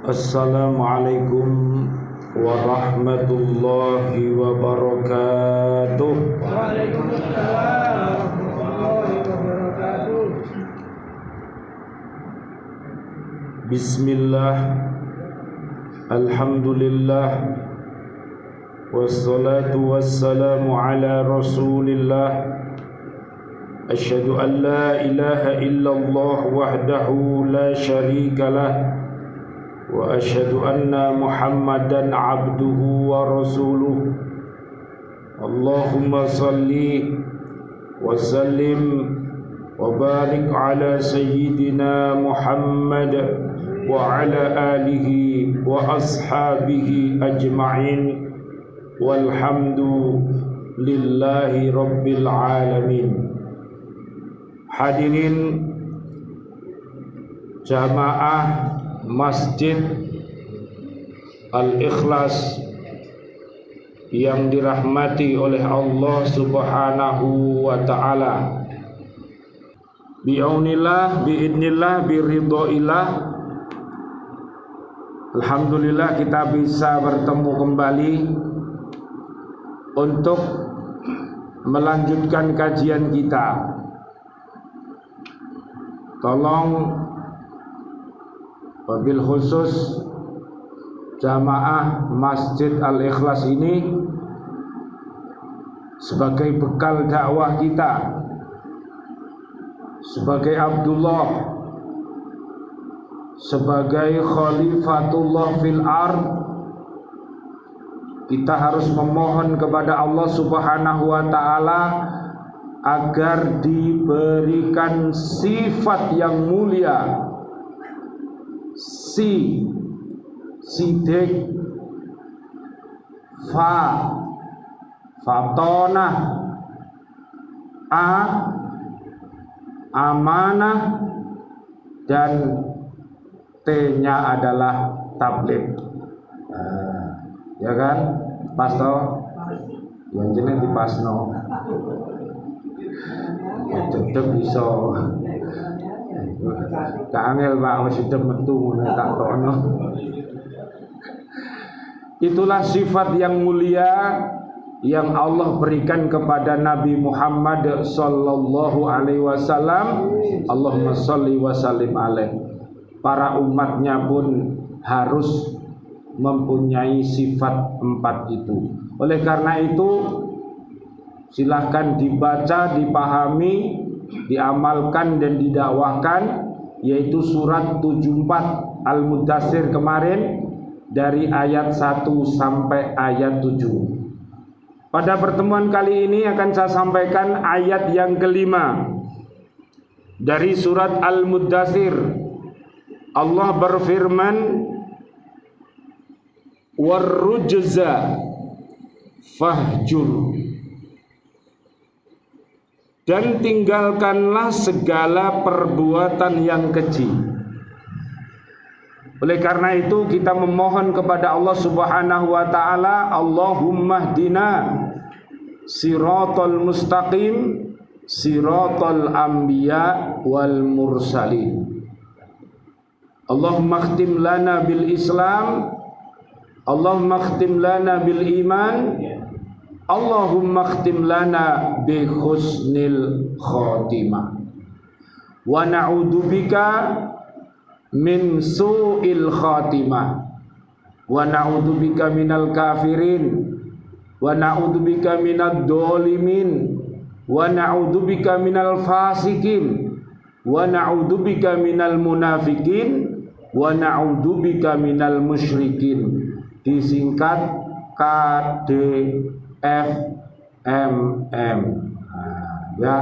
Assalamualaikum warahmatullahi wabarakatuh. Waalaikumsalam warahmatullahi wabarakatuh. Bismillah, alhamdulillah, wassalatu wassalamu ala rasulillah. Asyhadu an la ilaha illallah wahdahu la syarika lah, wa asyhadu anna Muhammadan abduhu wa rasuluh. Allahumma salli wa sallim wa barik ala sayyidina Muhammad wa ala alihi wa ashabihi ajma'in, walhamdu lillahi rabbil alamin. Hadirin jamaah Masjid Al-Ikhlas yang dirahmati oleh Allah Subhanahu wa ta'ala, bi'aunillah, bi'idnillah, biridhoillah. Alhamdulillah kita bisa bertemu kembali untuk melanjutkan kajian kita. Tolong wabil khusus jamaah Masjid Al-Ikhlas ini sebagai bekal dakwah kita, sebagai Abdullah, sebagai Khalifatullah fil ard, kita harus memohon kepada Allah Subhanahu wa ta'ala agar diberikan sifat yang mulia, sidik, fatonah, amanah, dan T-nya adalah tabligh. Ya kan, pas toh? Yang jenis di pasno. Cedek iso. Kangel Pak wis sedep metu tak tono. Itulah sifat yang mulia yang Allah berikan kepada Nabi Muhammad sallallahu alaihi wasallam. Allahumma shalli wa sallim alaihi. Para umatnya pun harus mempunyai sifat empat itu. Oleh karena itu, silahkan dibaca, dipahami, diamalkan dan didakwahkan, yaitu surat 74 Al-Muddatsir kemarin dari ayat 1 sampai ayat 7. Pada pertemuan kali ini akan saya sampaikan ayat yang kelima dari surat Al-Muddatsir. Allah berfirman, warrujza fahjur, dan tinggalkanlah segala perbuatan yang keji. Oleh karena itu kita memohon kepada Allah Subhanahu wa ta'ala, Allahumma hdina siratal mustaqim siratal anbiya wal mursalin. Allahumma khtim lana bil Islam, Allahumma khtim lana bil iman, Allahumma khtim lana bi husnil khatimah, wa na'udzubika min su'il khatimah, wa na'udzubika minal kafirin, wa na'udzubika minad dhalimin, wa na'udzubika minal fasikin, wa na'udzubika minal munafikin, wa na'udzubika minal musyrikin. Disingkat KDFMM. Ya,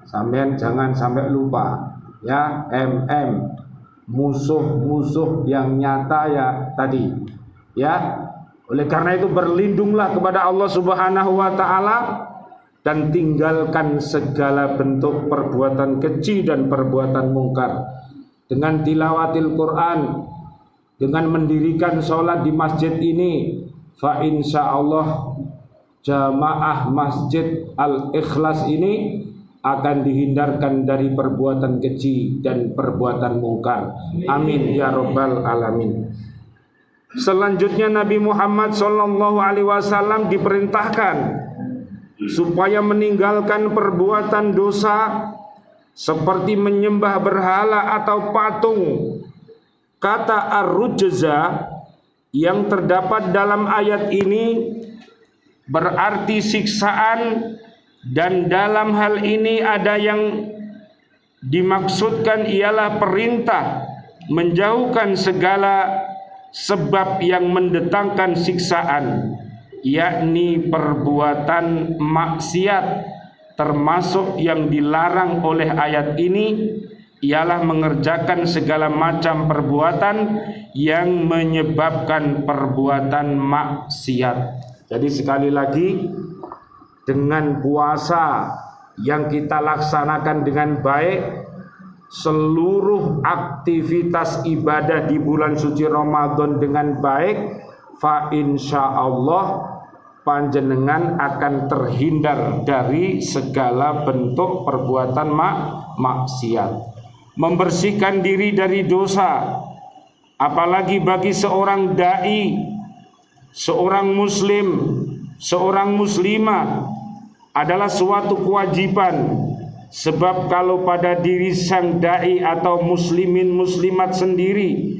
sampean jangan sampai lupa ya, MM, musuh-musuh yang nyata ya tadi ya. Oleh karena itu berlindunglah kepada Allah Subhanahu wa ta'ala dan tinggalkan segala bentuk perbuatan keji dan perbuatan mungkar. Dengan tilawatil Quran, dengan mendirikan sholat di masjid ini, fa insyaallah jamaah Masjid Al-Ikhlas ini akan dihindarkan dari perbuatan keji dan perbuatan mungkar. Amin ya rabbal alamin. Selanjutnya Nabi Muhammad SAW diperintahkan supaya meninggalkan perbuatan dosa seperti menyembah berhala atau patung. Kata ar-rujza yang terdapat dalam ayat ini berarti siksaan, dan dalam hal ini ada yang dimaksudkan ialah perintah menjauhkan segala sebab yang mendatangkan siksaan, yakni perbuatan maksiat. Termasuk yang dilarang oleh ayat ini ialah mengerjakan segala macam perbuatan yang menyebabkan perbuatan maksiat. Jadi sekali lagi, dengan puasa yang kita laksanakan dengan baik, seluruh aktivitas ibadah di bulan suci Ramadan dengan baik, fa insyaallah panjenengan akan terhindar dari segala bentuk perbuatan maksiat. Membersihkan diri dari dosa, apalagi bagi seorang dai, seorang muslim, seorang muslimah, adalah suatu kewajiban. Sebab kalau pada diri sang dai atau muslimin muslimat sendiri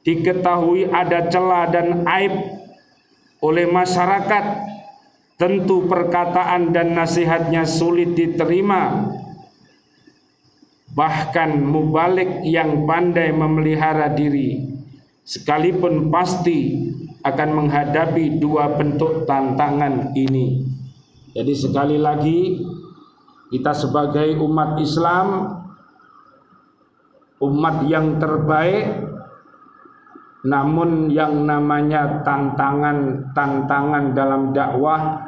diketahui ada celah dan aib oleh masyarakat, tentu perkataan dan nasihatnya sulit diterima. Bahkan mubalik yang pandai memelihara diri sekalipun pasti akan menghadapi dua bentuk tantangan ini. Jadi sekali lagi, kita sebagai umat Islam, umat yang terbaik, namun yang namanya tantangan dalam dakwah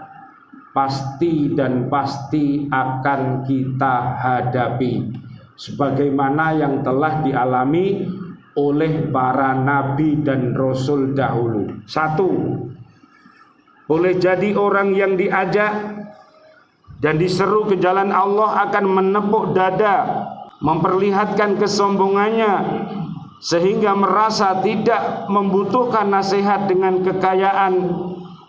pasti dan pasti akan kita hadapi, sebagaimana yang telah dialami oleh para nabi dan rasul dahulu. Satu, boleh jadi orang yang diajak dan diseru ke jalan Allah akan menepuk dada, memperlihatkan kesombongannya, sehingga merasa tidak membutuhkan nasihat dengan kekayaan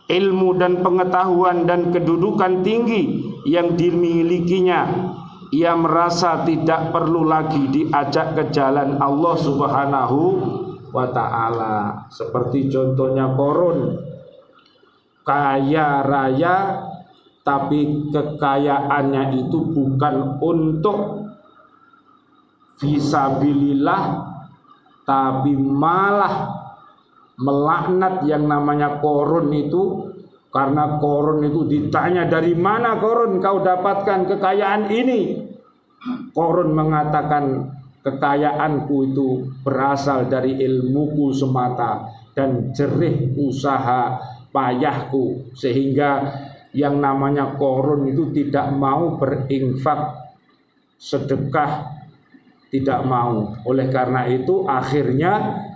ilmu dan pengetahuan dan kedudukan tinggi yang dimilikinya. Ia merasa tidak perlu lagi diajak ke jalan Allah Subhanahu wa ta'ala. Seperti contohnya Korun, kaya raya, tapi kekayaannya itu bukan untuk fisabilillah, tapi malah melaknat yang namanya Korun itu. Karena Korun itu ditanya, dari mana Korun kau dapatkan kekayaan ini? Korun mengatakan, kekayaanku itu berasal dari ilmuku semata dan jerih usaha payahku. Sehingga yang namanya Korun itu tidak mau berinfak sedekah, tidak mau. Oleh karena itu akhirnya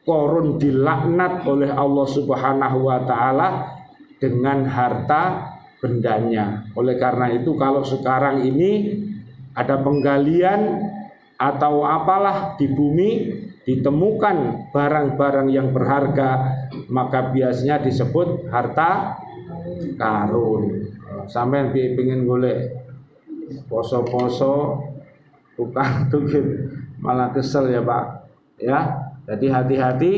Korun dilaknat oleh Allah Subhanahu wa ta'ala dengan harta bendanya. Oleh karena itu kalau sekarang ini ada penggalian atau apalah di bumi, ditemukan barang-barang yang berharga, maka biasanya disebut harta karun. Sampai pengen golek poso-poso bukan tuh malah kesel ya Pak ya. Jadi hati-hati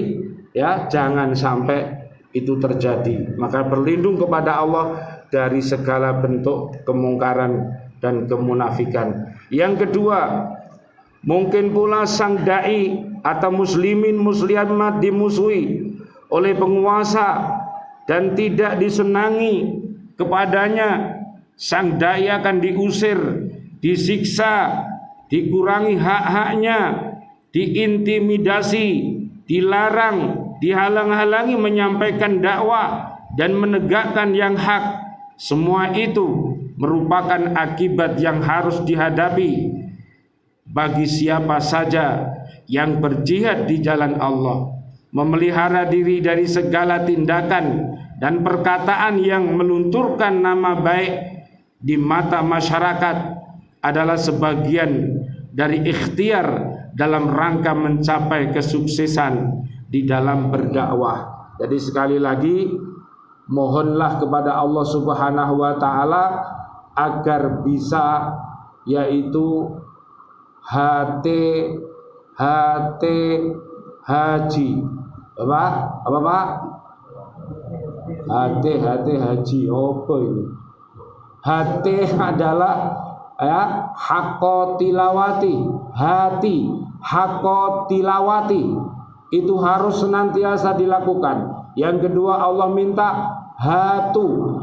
ya, jangan sampai itu terjadi. Maka berlindung kepada Allah dari segala bentuk kemungkaran dan kemunafikan. Yang kedua, mungkin pula sang dai atau muslimin muslimat dimusuhi oleh penguasa dan tidak disenangi kepadanya. Sang dai akan diusir, disiksa, dikurangi hak-haknya, diintimidasi, dilarang, dihalang-halangi menyampaikan dakwah dan menegakkan yang hak. Semua itu merupakan akibat yang harus dihadapi bagi siapa saja yang berjihad di jalan Allah, memelihara diri dari segala tindakan dan perkataan yang melunturkan nama baik di mata masyarakat, adalah sebagian dari ikhtiar dalam rangka mencapai kesuksesan di dalam berdakwah. Jadi sekali lagi mohonlah kepada Allah Subhanahu wa taala agar bisa, yaitu haji. Apa Pak? Haji apa ini? Hati adalah hakko tilawati. Hati hakko tilawati itu harus senantiasa dilakukan. Yang kedua Allah minta hatu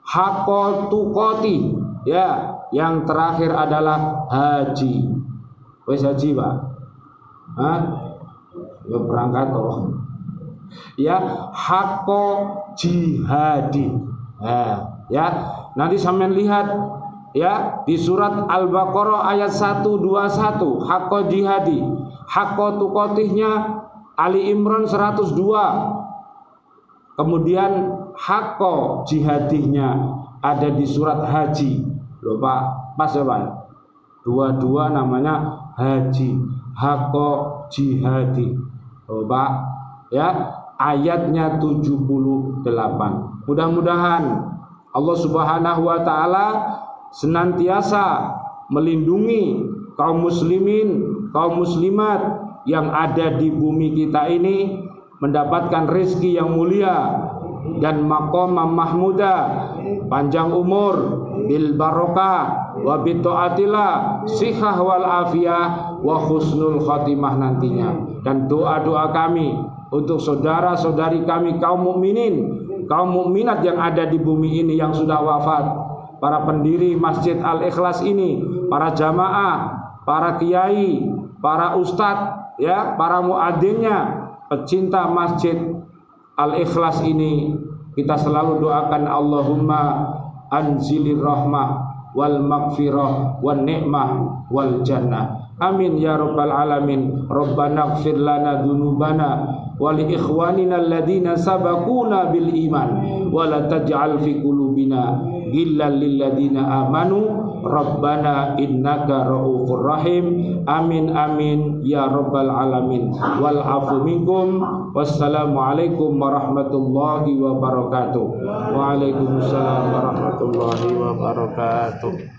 hakko tukoti, ya. Yang terakhir adalah haji. Wes haji Pak? Ya berangkat toh. Ya hakko jihadi. Ya, nanti sampean lihat ya di surat Al-Baqarah ayat 121, hakko jihadi. Hakko tukotihnya Ali Imran 102. Kemudian hakko jihadihnya ada di surat Haji. Loh Pak, pas ya Pak? Dua-dua namanya haji, hakko jihadi. Loh Pak, ya ayatnya 78. Mudah-mudahan Allah Subhanahu wa taala senantiasa melindungi kaum muslimin, kaum muslimat yang ada di bumi kita ini mendapatkan rezeki yang mulia dan maqamah mahmuda, panjang umur, bil barokah wa bi taatillah, sihah wal afiyah wa husnul khatimah nantinya. Dan doa-doa kami untuk saudara-saudari kami kaum mukminin, kaum mukminat yang ada di bumi ini yang sudah wafat, para pendiri Masjid Al-Ikhlas ini, para jamaah, para kiai, para ustadz, ya, para muadzinnya, pecinta Masjid Al-Ikhlas ini, kita selalu doakan Allahumma anzilir rahmah wal maghfirah wan ni'mah wal jannah. Amin ya rabbal alamin. Rabbana ighfir lana dzunubana wa li ikhwanina alladhina sabaquna bil iman wa la taj'al fi qulubina ghillan lil ladzina amanu rabbana innaka raufur rahim. Amin amin ya rabbal alamin. Wal afu minkum. Wassalamu alaikum warahmatullahi wabarakatuh. Waalaikumsalam warahmatullahi wabarakatuh.